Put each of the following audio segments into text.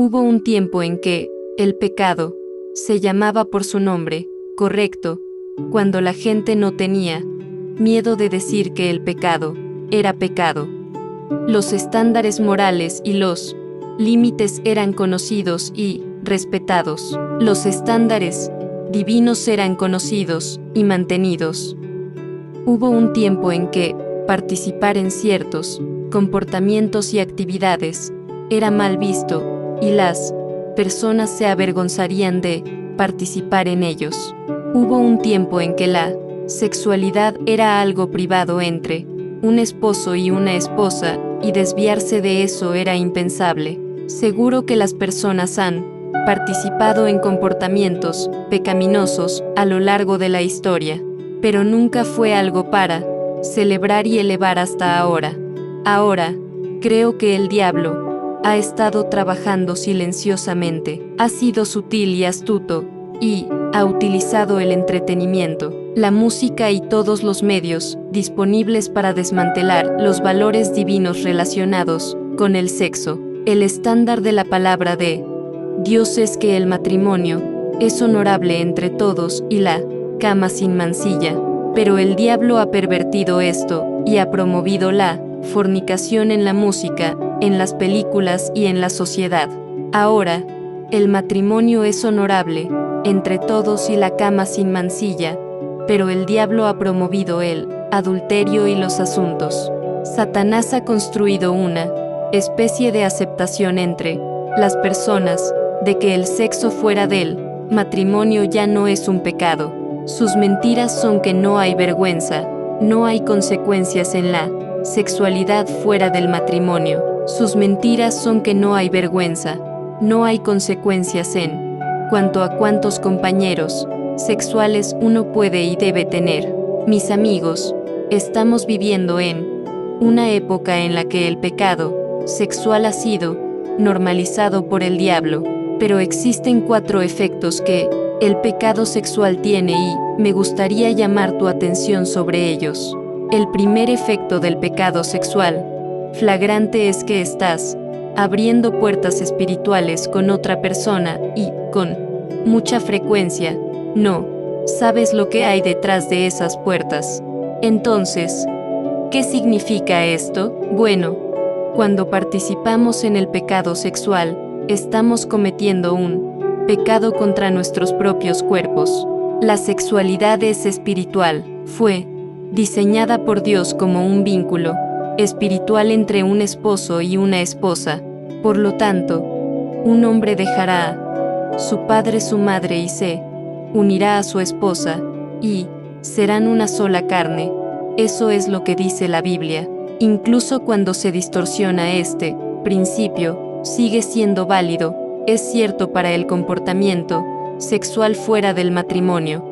Hubo un tiempo en que el pecado se llamaba por su nombre correcto, cuando la gente no tenía miedo de decir que el pecado era pecado. Los estándares morales y los límites eran conocidos y respetados. Los estándares divinos eran conocidos y mantenidos. Hubo un tiempo en que participar en ciertos comportamientos y actividades era mal visto, y las personas se avergonzarían de participar en ellos. Hubo un tiempo en que la sexualidad era algo privado entre un esposo y una esposa, y desviarse de eso era impensable. Seguro que las personas han participado en comportamientos pecaminosos a lo largo de la historia, pero nunca fue algo para celebrar y elevar hasta ahora. Ahora, creo que el diablo ha estado trabajando silenciosamente, ha sido sutil y astuto, y ha utilizado el entretenimiento, la música y todos los medios disponibles para desmantelar los valores divinos relacionados con el sexo. El estándar de la palabra de Dios es que el matrimonio es honorable entre todos y la cama sin mancilla, pero el diablo ha pervertido esto y ha promovido la fornicación en la música, en las películas y en la sociedad. Ahora, el matrimonio es honorable entre todos y la cama sin mancilla, pero el diablo ha promovido el adulterio y los asuntos. Satanás ha construido una especie de aceptación entre las personas de que el sexo fuera del matrimonio ya no es un pecado. Sus mentiras son que no hay vergüenza, no hay consecuencias en la sexualidad fuera del matrimonio. Sus mentiras son que no hay vergüenza, no hay consecuencias en cuanto a cuántos compañeros sexuales uno puede y debe tener. Mis amigos, estamos viviendo en una época en la que el pecado sexual ha sido normalizado por el diablo, pero existen 4 efectos que el pecado sexual tiene y me gustaría llamar tu atención sobre ellos. El primer efecto del pecado sexual flagrante es que estás abriendo puertas espirituales con otra persona y, con mucha frecuencia, no sabes lo que hay detrás de esas puertas. Entonces, ¿qué significa esto? Bueno, cuando participamos en el pecado sexual, estamos cometiendo un pecado contra nuestros propios cuerpos. La sexualidad es espiritual, fue diseñada por Dios como un vínculo espiritual entre un esposo y una esposa. Por lo tanto, un hombre dejará a su padre, su madre y se unirá a su esposa, y serán una sola carne. Eso es lo que dice la Biblia. Incluso cuando se distorsiona este principio, sigue siendo válido. Es cierto para el comportamiento sexual fuera del matrimonio.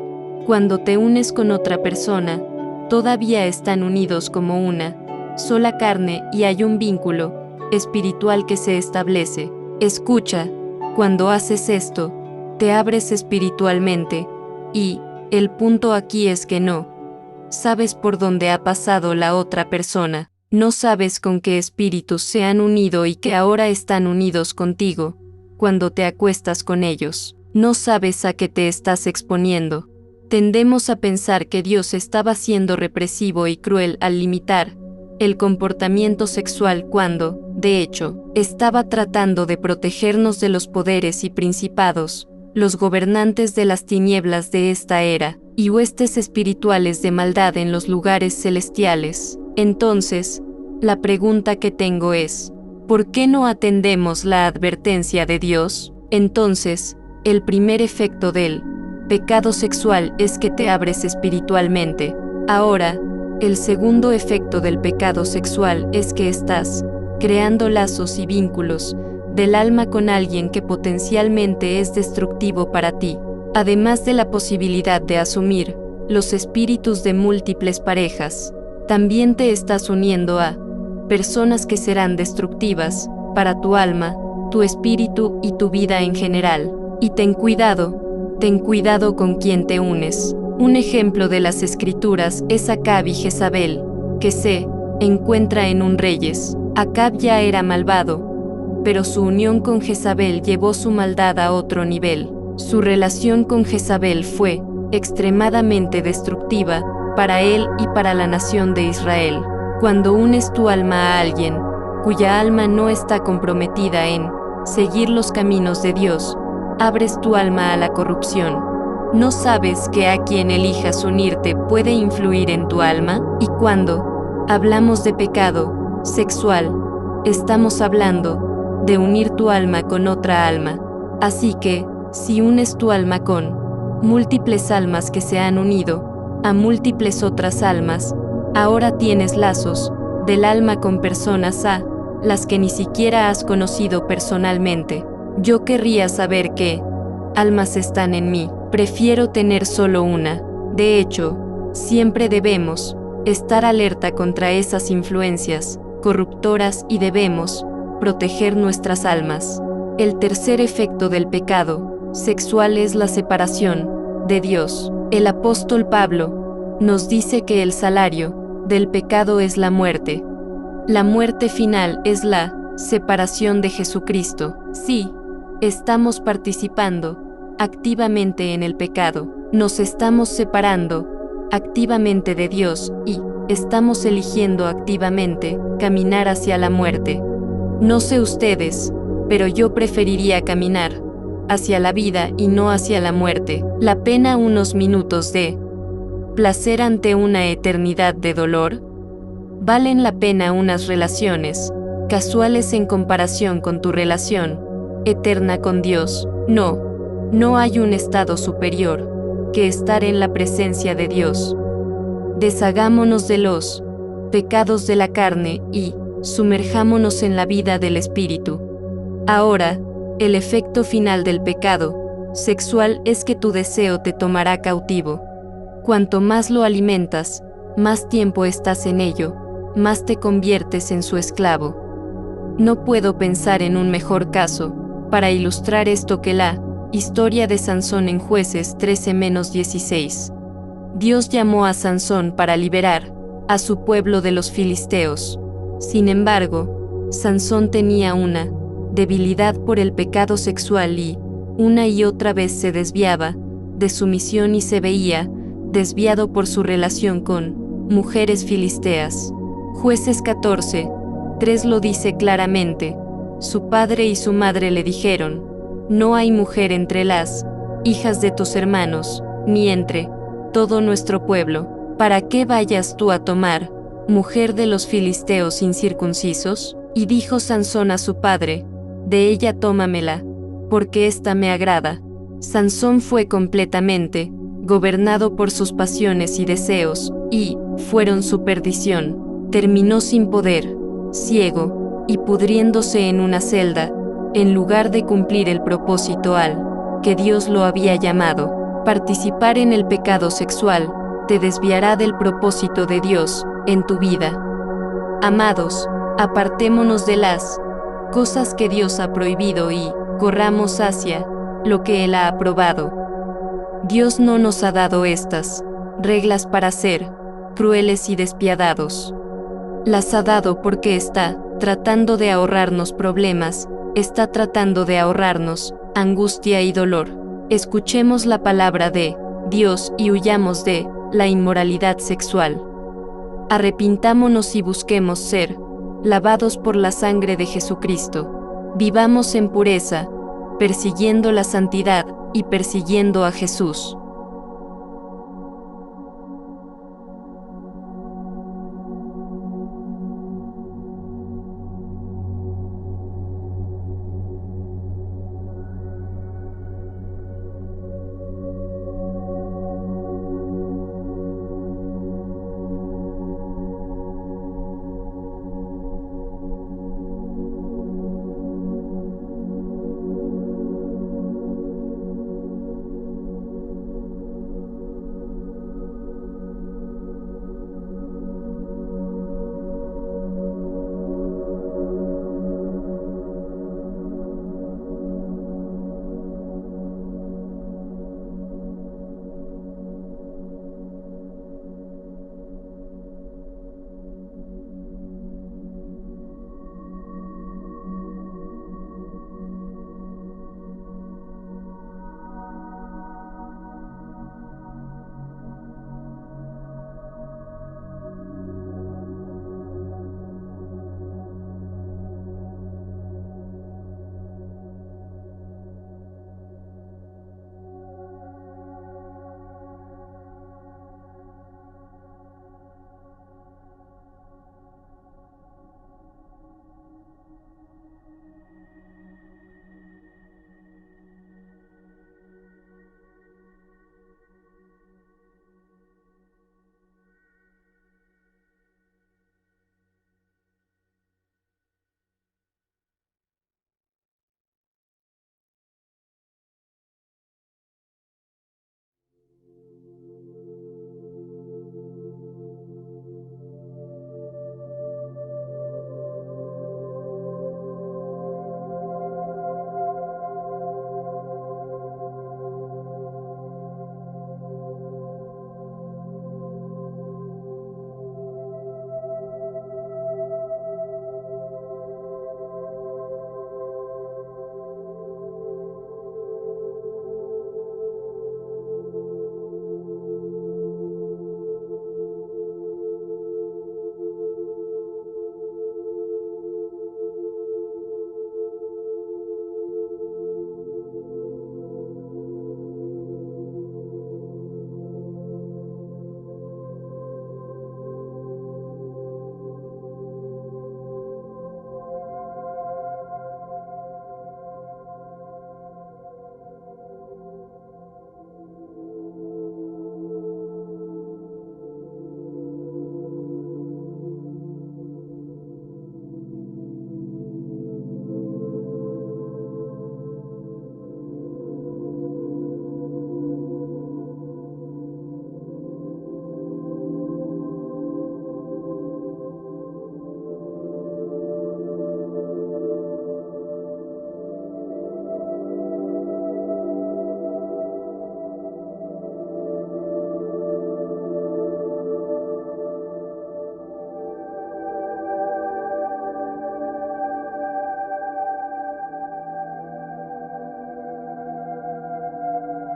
Cuando te unes con otra persona, todavía están unidos como una sola carne y hay un vínculo espiritual que se establece. Escucha, cuando haces esto, te abres espiritualmente, y el punto aquí es que no sabes por dónde ha pasado la otra persona, no sabes con qué espíritus se han unido y que ahora están unidos contigo. Cuando te acuestas con ellos, no sabes a qué te estás exponiendo. Tendemos a pensar que Dios estaba siendo represivo y cruel al limitar el comportamiento sexual cuando, de hecho, estaba tratando de protegernos de los poderes y principados, los gobernantes de las tinieblas de esta era, y huestes espirituales de maldad en los lugares celestiales. Entonces, la pregunta que tengo es, ¿por qué no atendemos la advertencia de Dios? Entonces, el primer efecto del pecado sexual es que te abres espiritualmente. Ahora, el segundo efecto del pecado sexual es que estás creando lazos y vínculos del alma con alguien que potencialmente es destructivo para ti, además de la posibilidad de asumir los espíritus de múltiples parejas. También te estás uniendo a personas que serán destructivas para tu alma, tu espíritu y tu vida en general. Y ten cuidado con quien te unes. Un ejemplo de las escrituras es Acab y Jezabel, que se encuentra en un Reyes. Acab ya era malvado, pero su unión con Jezabel llevó su maldad a otro nivel. Su relación con Jezabel fue extremadamente destructiva para él y para la nación de Israel. Cuando unes tu alma a alguien cuya alma no está comprometida en seguir los caminos de Dios, abres tu alma a la corrupción. ¿No sabes que a quien elijas unirte puede influir en tu alma? Y cuando hablamos de pecado sexual, estamos hablando de unir tu alma con otra alma. Así que, si unes tu alma con múltiples almas que se han unido a múltiples otras almas, ahora tienes lazos del alma con personas a las que ni siquiera has conocido personalmente. Yo querría saber qué almas están en mí. Prefiero tener solo una. De hecho, siempre debemos estar alerta contra esas influencias corruptoras y debemos proteger nuestras almas. El tercer efecto del pecado sexual es la separación de Dios. El apóstol Pablo nos dice que el salario del pecado es la muerte. La muerte final es la separación de Jesucristo. Sí, estamos participando activamente en el pecado. Nos estamos separando activamente de Dios y estamos eligiendo activamente caminar hacia la muerte. No sé ustedes, pero yo preferiría caminar hacia la vida y no hacia la muerte. La pena unos minutos de placer ante una eternidad de dolor. ¿Valen la pena unas relaciones casuales en comparación con tu relación eterna con Dios? No, no hay un estado superior que estar en la presencia de Dios. Deshagámonos de los pecados de la carne y sumerjámonos en la vida del Espíritu. Ahora, el efecto final del pecado sexual es que tu deseo te tomará cautivo. Cuanto más lo alimentas, más tiempo estás en ello, más te conviertes en su esclavo. No puedo pensar en un mejor caso para ilustrar esto que la historia de Sansón en Jueces 13-16. Dios llamó a Sansón para liberar a su pueblo de los filisteos. Sin embargo, Sansón tenía una debilidad por el pecado sexual y una y otra vez se desviaba de su misión y se veía desviado por su relación con mujeres filisteas. Jueces 14:3 lo dice claramente. Su padre y su madre le dijeron: no hay mujer entre las hijas de tus hermanos, ni entre todo nuestro pueblo. ¿Para qué vayas tú a tomar mujer de los filisteos incircuncisos? Y dijo Sansón a su padre: de ella tómamela, porque ésta me agrada. Sansón fue completamente gobernado por sus pasiones y deseos, y fueron su perdición. Terminó sin poder, ciego, y pudriéndose en una celda, en lugar de cumplir el propósito al que Dios lo había llamado. Participar en el pecado sexual te desviará del propósito de Dios en tu vida. Amados, apartémonos de las cosas que Dios ha prohibido y corramos hacia lo que Él ha aprobado. Dios no nos ha dado estas reglas para ser crueles y despiadados. Las ha dado porque está tratando de ahorrarnos problemas, está tratando de ahorrarnos angustia y dolor. Escuchemos la palabra de Dios y huyamos de la inmoralidad sexual. Arrepintámonos y busquemos ser lavados por la sangre de Jesucristo. Vivamos en pureza, persiguiendo la santidad y persiguiendo a Jesús.